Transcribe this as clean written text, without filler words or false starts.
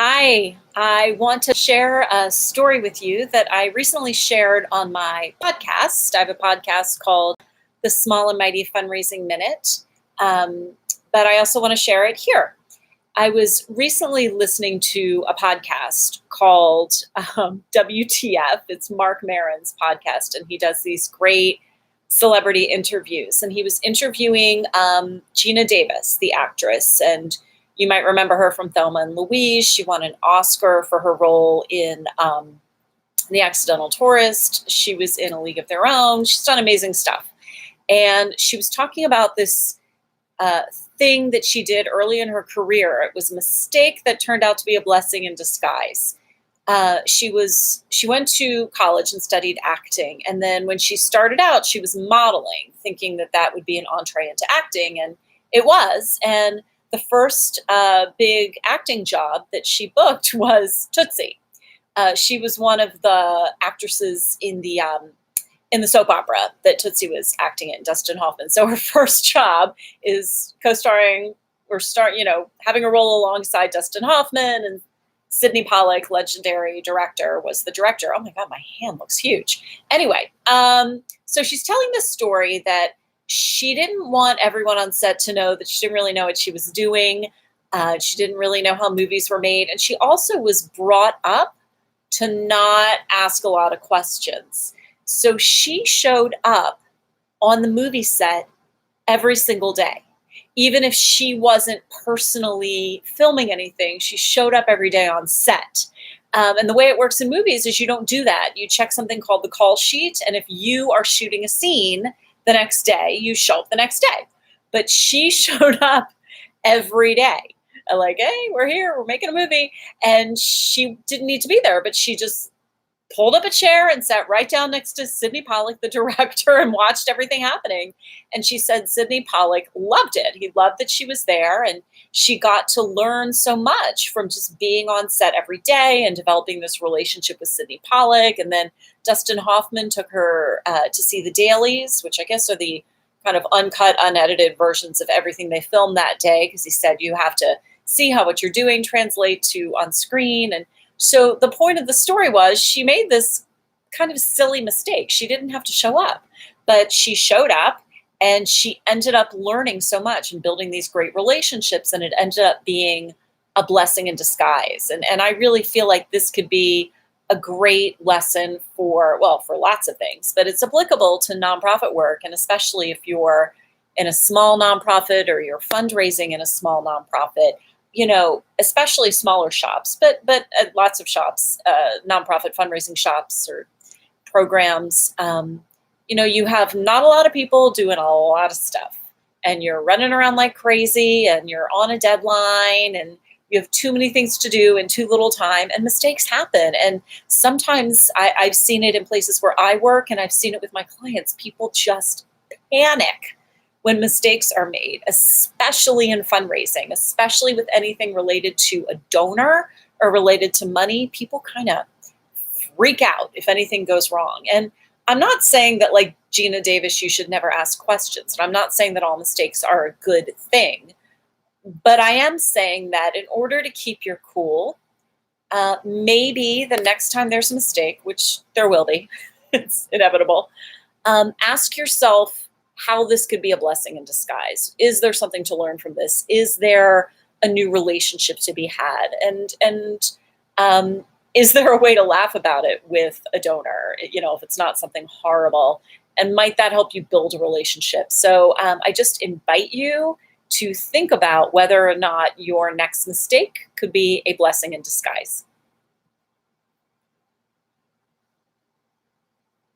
Hi, I want to share a story with you that I recently shared on my podcast. I have a podcast called The Small and Mighty Fundraising Minute, um, but I also want to share it here. I was recently listening to a podcast called WTF. It's Mark Maron's podcast, and he does these great celebrity interviews. And he was interviewing Gina Davis, the actress, and you might remember her from Thelma and Louise. She won an Oscar for her role in The Accidental Tourist. She was in A League of Their Own. She's done amazing stuff. And she was talking about this uh, thing that she did early in her career. It was a mistake that turned out to be a blessing in disguise. She went to college and studied acting, and then when she started out, she was modeling, thinking that that would be an entree into acting, and it was. And the first big acting job that she booked was Tootsie. She was one of the actresses in the soap opera that Tootsie was acting in, Dustin Hoffman. So her first job is co-starring having a role alongside Dustin Hoffman, and Sidney Pollack, legendary director, was the director. Oh my God, my hand looks huge. Anyway, so she's telling this story that she didn't want everyone on set to know that she didn't really know what she was doing. She didn't really know how movies were made. And she also was brought up to not ask a lot of questions. So she showed up on the movie set every single day. Even if she wasn't personally filming anything, she showed up every day on set. And the way it works in movies is you don't do that. You check something called the call sheet. And if you are shooting a scene the next day, you show up the next day. But she showed up every day. Like, hey, we're here, we're making a movie. And she didn't need to be there, but she just pulled up a chair and sat right down next to Sidney Pollack, the director, and watched everything happening. And she said Sidney Pollack loved it. He loved that she was there, and she got to learn so much from just being on set every day and developing this relationship with Sidney Pollack. And then Dustin Hoffman took her to see the dailies, which I guess are the kind of uncut, unedited versions of everything they filmed that day, because he said you have to see how what you're doing translate to on screen. And so the point of the story was she made this kind of silly mistake. She didn't have to show up, but she showed up, and she ended up learning so much and building these great relationships, and it ended up being a blessing in disguise. And I really feel like this could be a great lesson for lots of things, but it's applicable to nonprofit work, and especially if you're in a small nonprofit or you're fundraising in a small nonprofit. Especially smaller shops, but lots of shops, nonprofit fundraising shops or programs. You have not a lot of people doing a lot of stuff, and you're running around like crazy, and you're on a deadline, and you have too many things to do in too little time, and mistakes happen. And sometimes I've seen it in places where I work, and I've seen it with my clients. People just panic when mistakes are made, especially in fundraising, especially with anything related to a donor or related to money. People kind of freak out if anything goes wrong. And I'm not saying that, like Gina Davis, you should never ask questions. And I'm not saying that all mistakes are a good thing. But I am saying that in order to keep your cool, maybe the next time there's a mistake, which there will be, it's inevitable, ask yourself how this could be a blessing in disguise. Is there something to learn from this? Is there a new relationship to be had? And is there a way to laugh about it with a donor, if it's not something horrible? And might that help you build a relationship? So I just invite you to think about whether or not your next mistake could be a blessing in disguise.